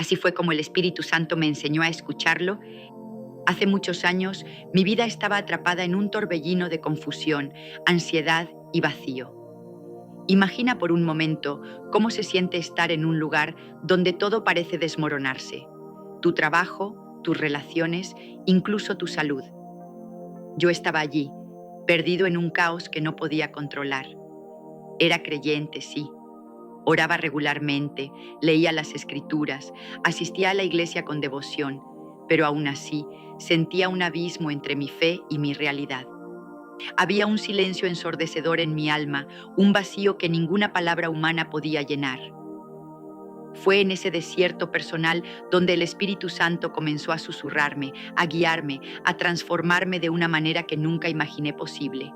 Así fue como el Espíritu Santo me enseñó a escucharlo. Hace muchos años, mi vida estaba atrapada en un torbellino de confusión, ansiedad y vacío. Imagina por un momento cómo se siente estar en un lugar donde todo parece desmoronarse. Tu trabajo, tus relaciones, incluso tu salud. Yo estaba allí, perdido en un caos que no podía controlar. Era creyente, sí. Oraba regularmente, leía las escrituras, asistía a la iglesia con devoción, pero aún así sentía un abismo entre mi fe y mi realidad. Había un silencio ensordecedor en mi alma, un vacío que ninguna palabra humana podía llenar. Fue en ese desierto personal donde el Espíritu Santo comenzó a susurrarme, a guiarme, a transformarme de una manera que nunca imaginé posible.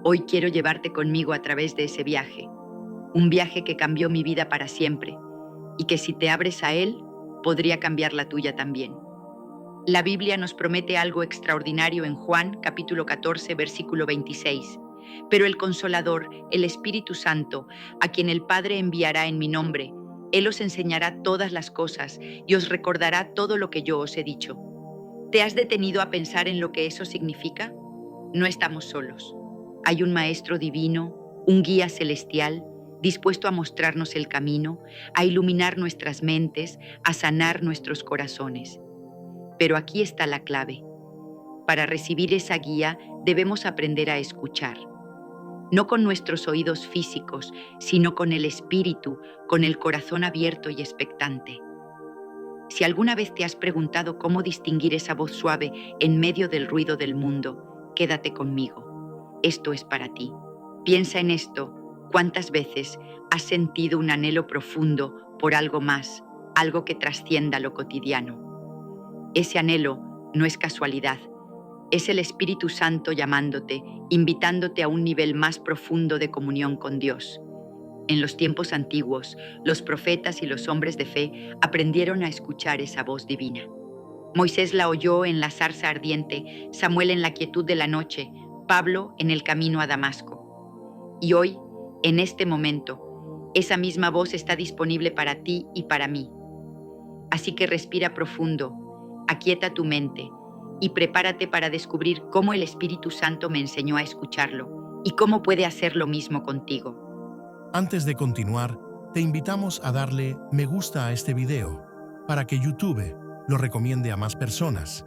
Hoy quiero llevarte conmigo a través de ese viaje, un viaje que cambió mi vida para siempre y que si te abres a él, podría cambiar la tuya también. La Biblia nos promete algo extraordinario en Juan, capítulo 14, versículo 26. Pero el Consolador, el Espíritu Santo, a quien el Padre enviará en mi nombre, Él os enseñará todas las cosas y os recordará todo lo que yo os he dicho. ¿Te has detenido a pensar en lo que eso significa? No estamos solos. Hay un Maestro divino, un guía celestial, dispuesto a mostrarnos el camino, a iluminar nuestras mentes, a sanar nuestros corazones. Pero aquí está la clave. Para recibir esa guía debemos aprender a escuchar. No con nuestros oídos físicos, sino con el espíritu, con el corazón abierto y expectante. Si alguna vez te has preguntado cómo distinguir esa voz suave en medio del ruido del mundo, quédate conmigo. Esto es para ti. Piensa en esto. ¿Cuántas veces has sentido un anhelo profundo por algo más, algo que trascienda lo cotidiano? Ese anhelo no es casualidad, es el Espíritu Santo llamándote, invitándote a un nivel más profundo de comunión con Dios. En los tiempos antiguos, los profetas y los hombres de fe aprendieron a escuchar esa voz divina. Moisés la oyó en la zarza ardiente, Samuel en la quietud de la noche, Pablo en el camino a Damasco. Y hoy, en este momento, esa misma voz está disponible para ti y para mí. Así que respira profundo, aquieta tu mente y prepárate para descubrir cómo el Espíritu Santo me enseñó a escucharlo y cómo puede hacer lo mismo contigo. Antes de continuar, te invitamos a darle me gusta a este video para que YouTube lo recomiende a más personas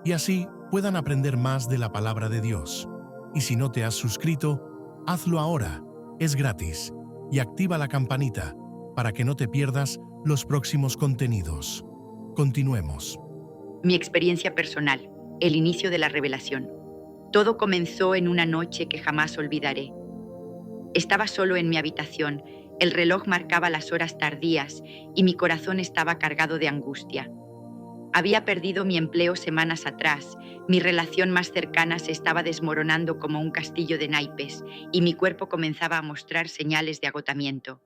y así puedan aprender más de la palabra de Dios. Y si no te has suscrito, hazlo ahora, es gratis, y activa la campanita para que no te pierdas los próximos contenidos. Continuemos. Mi experiencia personal, el inicio de la revelación. Todo comenzó en una noche que jamás olvidaré. Estaba solo en mi habitación, el reloj marcaba las horas tardías y mi corazón estaba cargado de angustia. Había perdido mi empleo semanas atrás, mi relación más cercana se estaba desmoronando como un castillo de naipes y mi cuerpo comenzaba a mostrar señales de agotamiento.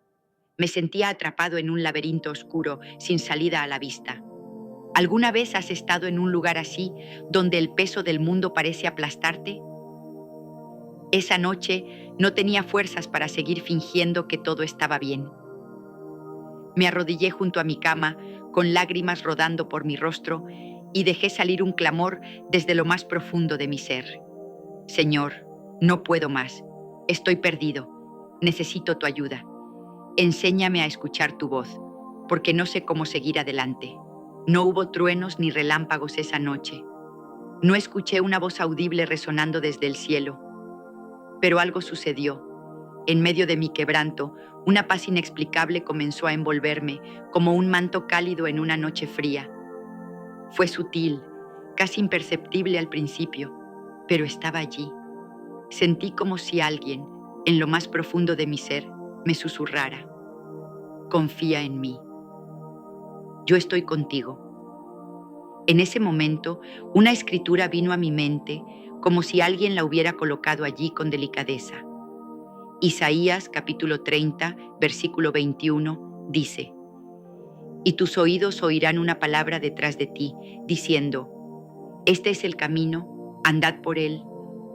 Me sentía atrapado en un laberinto oscuro, sin salida a la vista. ¿Alguna vez has estado en un lugar así, donde el peso del mundo parece aplastarte? Esa noche no tenía fuerzas para seguir fingiendo que todo estaba bien. Me arrodillé junto a mi cama, con lágrimas rodando por mi rostro, y dejé salir un clamor desde lo más profundo de mi ser. Señor, no puedo más. Estoy perdido. Necesito tu ayuda. Enséñame a escuchar tu voz, porque no sé cómo seguir adelante. No hubo truenos ni relámpagos esa noche. No escuché una voz audible resonando desde el cielo. Pero algo sucedió. En medio de mi quebranto, una paz inexplicable comenzó a envolverme, como un manto cálido en una noche fría. Fue sutil, casi imperceptible al principio, pero estaba allí. Sentí como si alguien, en lo más profundo de mi ser, me susurrara: confía en mí. Yo estoy contigo. En ese momento, una escritura vino a mi mente como si alguien la hubiera colocado allí con delicadeza. Isaías capítulo 30, versículo 21, dice: y tus oídos oirán una palabra detrás de ti, diciendo: este es el camino, andad por él,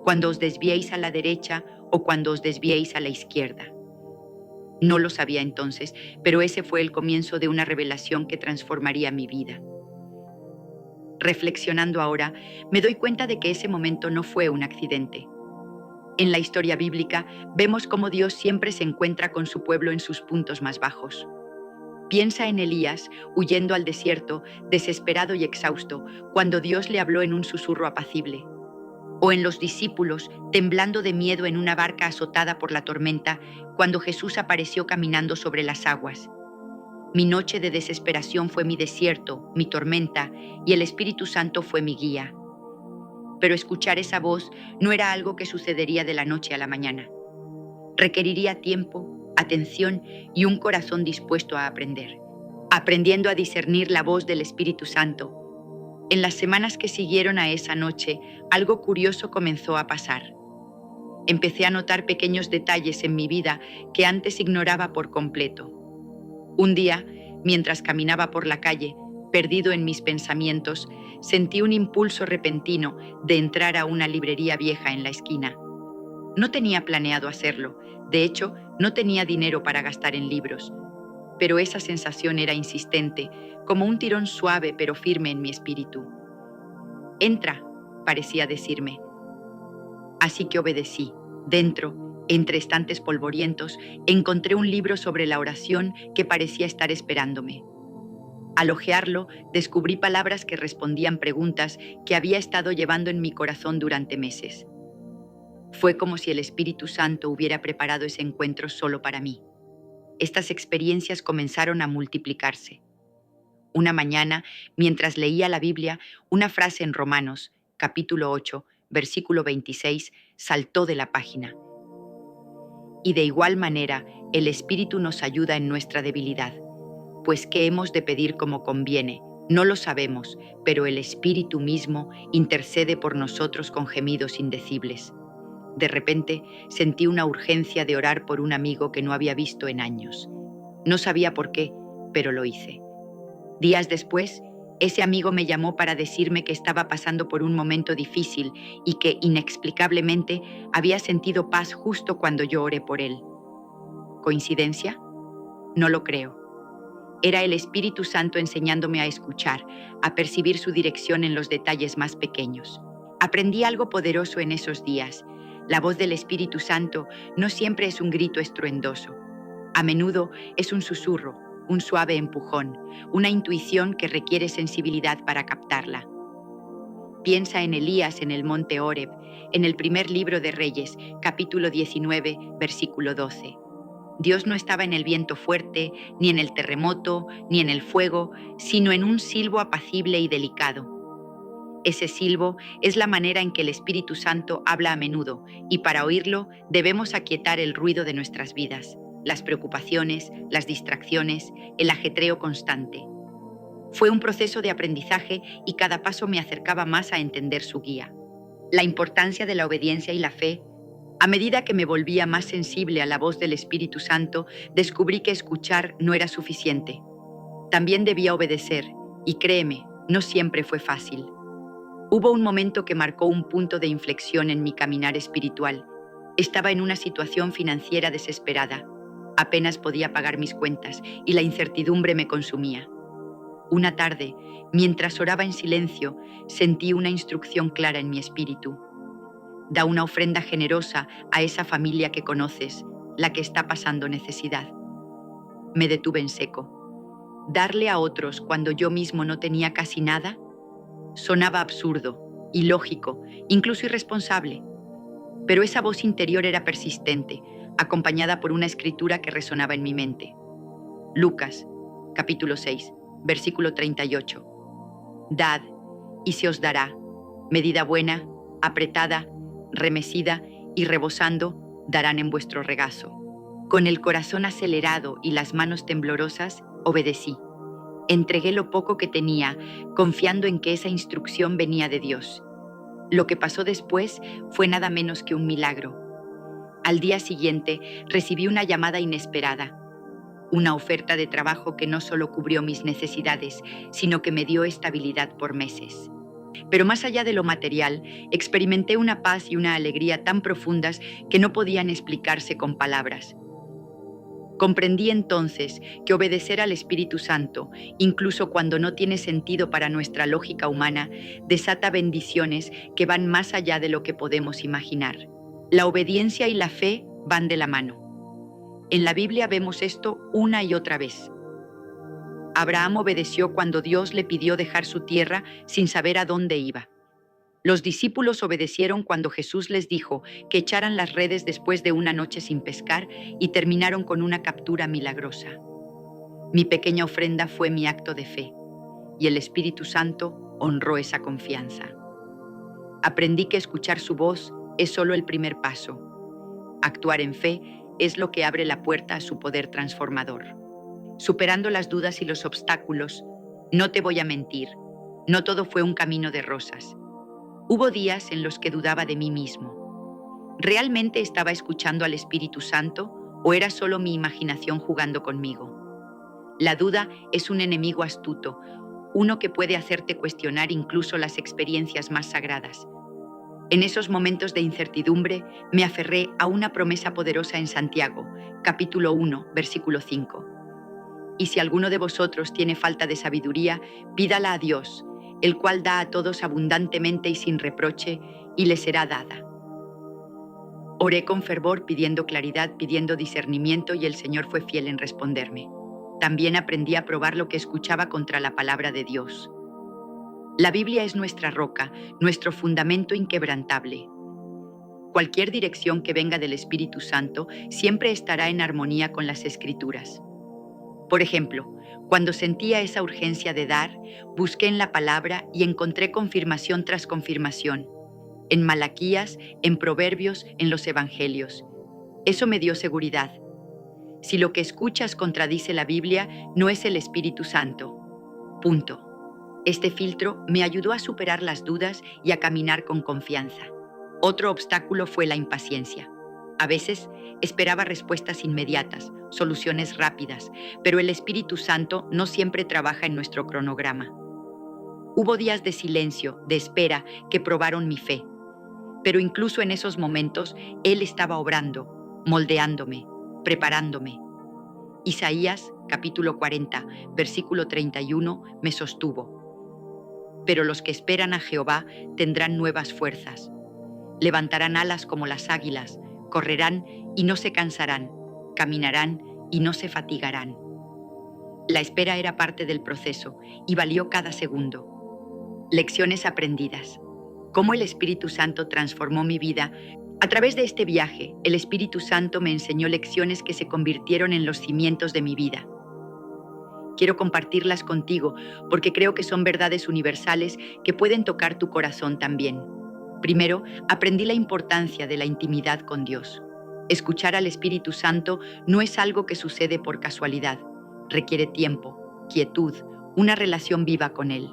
cuando os desviéis a la derecha o cuando os desviéis a la izquierda. No lo sabía entonces, pero ese fue el comienzo de una revelación que transformaría mi vida. Reflexionando ahora, me doy cuenta de que ese momento no fue un accidente. En la historia bíblica vemos cómo Dios siempre se encuentra con su pueblo en sus puntos más bajos. Piensa en Elías, huyendo al desierto, desesperado y exhausto, cuando Dios le habló en un susurro apacible. O en los discípulos, temblando de miedo en una barca azotada por la tormenta, cuando Jesús apareció caminando sobre las aguas. Mi noche de desesperación fue mi desierto, mi tormenta, y el Espíritu Santo fue mi guía. Pero escuchar esa voz no era algo que sucedería de la noche a la mañana. Requeriría tiempo, atención y un corazón dispuesto a aprender. Aprendiendo a discernir la voz del Espíritu Santo. En las semanas que siguieron a esa noche, algo curioso comenzó a pasar. Empecé a notar pequeños detalles en mi vida que antes ignoraba por completo. Un día, mientras caminaba por la calle, perdido en mis pensamientos, sentí un impulso repentino de entrar a una librería vieja en la esquina. No tenía planeado hacerlo, de hecho, no tenía dinero para gastar en libros, pero esa sensación era insistente, como un tirón suave pero firme en mi espíritu. «Entra», parecía decirme. Así que obedecí. Dentro, entre estantes polvorientos, encontré un libro sobre la oración que parecía estar esperándome. Al hojearlo, descubrí palabras que respondían preguntas que había estado llevando en mi corazón durante meses. Fue como si el Espíritu Santo hubiera preparado ese encuentro solo para mí. Estas experiencias comenzaron a multiplicarse. Una mañana, mientras leía la Biblia, una frase en Romanos, capítulo 8, versículo 26, saltó de la página. Y de igual manera, el Espíritu nos ayuda en nuestra debilidad. Pues ¿qué hemos de pedir como conviene? No lo sabemos, pero el Espíritu mismo intercede por nosotros con gemidos indecibles. De repente, sentí una urgencia de orar por un amigo que no había visto en años. No sabía por qué, pero lo hice. Días después, ese amigo me llamó para decirme que estaba pasando por un momento difícil y que, inexplicablemente, había sentido paz justo cuando yo oré por él. ¿Coincidencia? No lo creo. Era el Espíritu Santo enseñándome a escuchar, a percibir su dirección en los detalles más pequeños. Aprendí algo poderoso en esos días. La voz del Espíritu Santo no siempre es un grito estruendoso. A menudo es un susurro, un suave empujón, una intuición que requiere sensibilidad para captarla. Piensa en Elías en el monte Horeb, en el primer libro de Reyes, capítulo 19, versículo 12. Dios no estaba en el viento fuerte, ni en el terremoto, ni en el fuego, sino en un silbo apacible y delicado. Ese silbo es la manera en que el Espíritu Santo habla a menudo, y para oírlo debemos aquietar el ruido de nuestras vidas, las preocupaciones, las distracciones, el ajetreo constante. Fue un proceso de aprendizaje y cada paso me acercaba más a entender su guía. La importancia de la obediencia y la fe. A medida que me volvía más sensible a la voz del Espíritu Santo, descubrí que escuchar no era suficiente. También debía obedecer, y créeme, no siempre fue fácil. Hubo un momento que marcó un punto de inflexión en mi caminar espiritual. Estaba en una situación financiera desesperada. Apenas podía pagar mis cuentas y la incertidumbre me consumía. Una tarde, mientras oraba en silencio, sentí una instrucción clara en mi espíritu. Da una ofrenda generosa a esa familia que conoces, la que está pasando necesidad. Me detuve en seco. ¿Darle a otros cuando yo mismo no tenía casi nada? Sonaba absurdo, ilógico, incluso irresponsable. Pero esa voz interior era persistente, acompañada por una escritura que resonaba en mi mente. Lucas, capítulo 6, versículo 38. Dad, y se os dará, medida buena, apretada, remecida y rebosando, darán en vuestro regazo. Con el corazón acelerado y las manos temblorosas, obedecí. Entregué lo poco que tenía, confiando en que esa instrucción venía de Dios. Lo que pasó después fue nada menos que un milagro. Al día siguiente, recibí una llamada inesperada. Una oferta de trabajo que no solo cubrió mis necesidades, sino que me dio estabilidad por meses. Pero más allá de lo material, experimenté una paz y una alegría tan profundas que no podían explicarse con palabras. Comprendí entonces que obedecer al Espíritu Santo, incluso cuando no tiene sentido para nuestra lógica humana, desata bendiciones que van más allá de lo que podemos imaginar. La obediencia y la fe van de la mano. En la Biblia vemos esto una y otra vez. Abraham obedeció cuando Dios le pidió dejar su tierra sin saber a dónde iba. Los discípulos obedecieron cuando Jesús les dijo que echaran las redes después de una noche sin pescar y terminaron con una captura milagrosa. Mi pequeña ofrenda fue mi acto de fe, y el Espíritu Santo honró esa confianza. Aprendí que escuchar su voz es solo el primer paso. Actuar en fe es lo que abre la puerta a su poder transformador. Superando las dudas y los obstáculos, no te voy a mentir, no todo fue un camino de rosas. Hubo días en los que dudaba de mí mismo. ¿Realmente estaba escuchando al Espíritu Santo o era solo mi imaginación jugando conmigo? La duda es un enemigo astuto, uno que puede hacerte cuestionar incluso las experiencias más sagradas. En esos momentos de incertidumbre, me aferré a una promesa poderosa en Santiago, capítulo 1, versículo 5. Y si alguno de vosotros tiene falta de sabiduría, pídala a Dios, el cual da a todos abundantemente y sin reproche, y le será dada. Oré con fervor pidiendo claridad, pidiendo discernimiento, y el Señor fue fiel en responderme. También aprendí a probar lo que escuchaba contra la palabra de Dios. La Biblia es nuestra roca, nuestro fundamento inquebrantable. Cualquier dirección que venga del Espíritu Santo siempre estará en armonía con las Escrituras. Por ejemplo, cuando sentía esa urgencia de dar, busqué en la palabra y encontré confirmación tras confirmación. En Malaquías, en Proverbios, en los Evangelios. Eso me dio seguridad. Si lo que escuchas contradice la Biblia, no es el Espíritu Santo. Punto. Este filtro me ayudó a superar las dudas y a caminar con confianza. Otro obstáculo fue la impaciencia. A veces esperaba respuestas inmediatas, soluciones rápidas, pero el Espíritu Santo no siempre trabaja en nuestro cronograma. Hubo días de silencio, de espera, que probaron mi fe. Pero incluso en esos momentos, Él estaba obrando, moldeándome, preparándome. Isaías, capítulo 40, versículo 31, me sostuvo. Pero los que esperan a Jehová tendrán nuevas fuerzas. Levantarán alas como las águilas, correrán y no se cansarán, caminarán y no se fatigarán. La espera era parte del proceso y valió cada segundo. Lecciones aprendidas. Cómo el Espíritu Santo transformó mi vida. A través de este viaje, el Espíritu Santo me enseñó lecciones que se convirtieron en los cimientos de mi vida. Quiero compartirlas contigo porque creo que son verdades universales que pueden tocar tu corazón también. Primero, aprendí la importancia de la intimidad con Dios. Escuchar al Espíritu Santo no es algo que sucede por casualidad. Requiere tiempo, quietud, una relación viva con Él.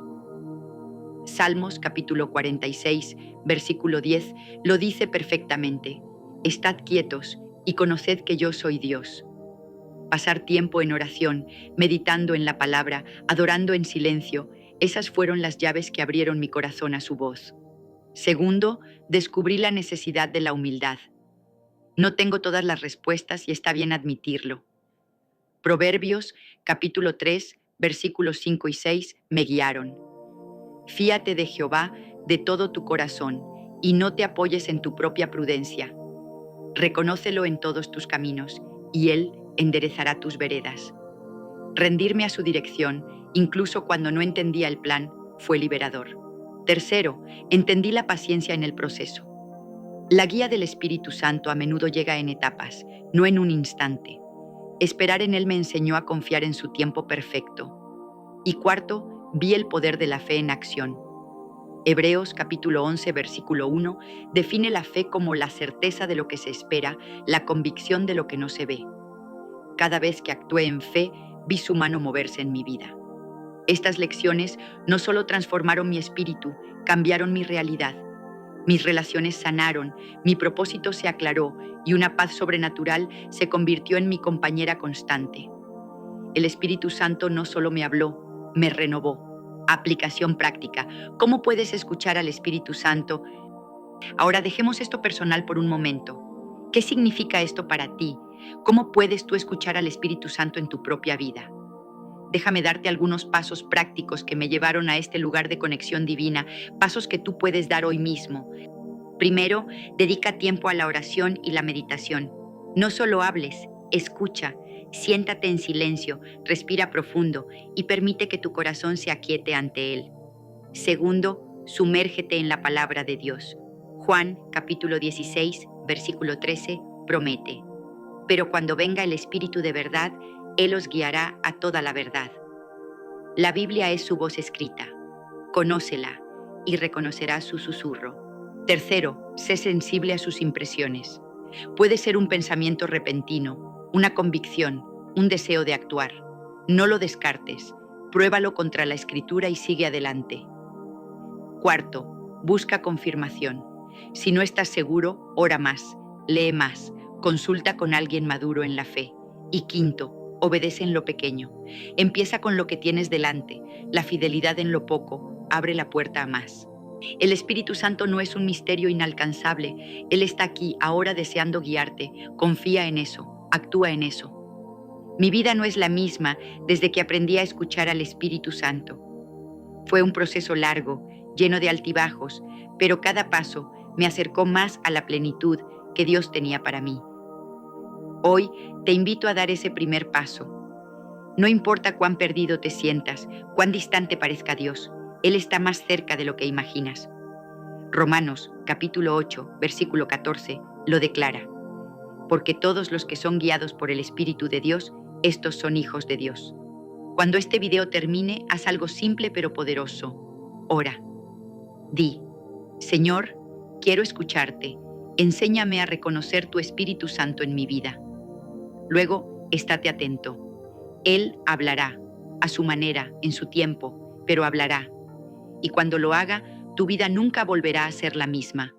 Salmos capítulo 46, versículo 10, lo dice perfectamente. Estad quietos y conoced que yo soy Dios. Pasar tiempo en oración, meditando en la palabra, adorando en silencio, esas fueron las llaves que abrieron mi corazón a su voz. Segundo, descubrí la necesidad de la humildad. No tengo todas las respuestas y está bien admitirlo. Proverbios, capítulo 3, versículos 5 y 6, me guiaron. Fíate de Jehová de todo tu corazón y no te apoyes en tu propia prudencia. Reconócelo en todos tus caminos y Él enderezará tus veredas. Rendirme a su dirección, incluso cuando no entendía el plan, fue liberador. Tercero, entendí la paciencia en el proceso. La guía del Espíritu Santo a menudo llega en etapas, no en un instante. Esperar en Él me enseñó a confiar en su tiempo perfecto. Y cuarto, vi el poder de la fe en acción. Hebreos capítulo 11, versículo 1, define la fe como la certeza de lo que se espera, la convicción de lo que no se ve. Cada vez que actué en fe, vi su mano moverse en mi vida. Estas lecciones no solo transformaron mi espíritu, cambiaron mi realidad. Mis relaciones sanaron, mi propósito se aclaró y una paz sobrenatural se convirtió en mi compañera constante. El Espíritu Santo no solo me habló, me renovó. Aplicación práctica. ¿Cómo puedes escuchar al Espíritu Santo? Ahora dejemos esto personal por un momento. ¿Qué significa esto para ti? ¿Cómo puedes tú escuchar al Espíritu Santo en tu propia vida? Déjame darte algunos pasos prácticos que me llevaron a este lugar de conexión divina, pasos que tú puedes dar hoy mismo. Primero, dedica tiempo a la oración y la meditación. No solo hables, escucha, siéntate en silencio, respira profundo y permite que tu corazón se aquiete ante Él. Segundo, sumérgete en la palabra de Dios. Juan, capítulo 16, versículo 13, promete: pero cuando venga el Espíritu de verdad, Él os guiará a toda la verdad. La Biblia es su voz escrita. Conócela y reconocerás su susurro. Tercero, sé sensible a sus impresiones. Puede ser un pensamiento repentino, una convicción, un deseo de actuar. No lo descartes, pruébalo contra la Escritura y sigue adelante. Cuarto, busca confirmación. Si no estás seguro, ora más, lee más, consulta con alguien maduro en la fe. Y quinto, obedece en lo pequeño. Empieza con lo que tienes delante. La fidelidad en lo poco abre la puerta a más. El Espíritu Santo no es un misterio inalcanzable. Él está aquí, ahora deseando guiarte. Confía en eso, actúa en eso. Mi vida no es la misma desde que aprendí a escuchar al Espíritu Santo. Fue un proceso largo, lleno de altibajos, pero cada paso me acercó más a la plenitud que Dios tenía para mí. Hoy te invito a dar ese primer paso. No importa cuán perdido te sientas, cuán distante parezca Dios, Él está más cerca de lo que imaginas. Romanos, capítulo 8, versículo 14, lo declara: porque todos los que son guiados por el Espíritu de Dios, estos son hijos de Dios. Cuando este video termine, haz algo simple pero poderoso. Ora. Di: Señor, quiero escucharte. Enséñame a reconocer tu Espíritu Santo en mi vida. Luego, estate atento. Él hablará, a su manera, en su tiempo, pero hablará. Y cuando lo haga, tu vida nunca volverá a ser la misma.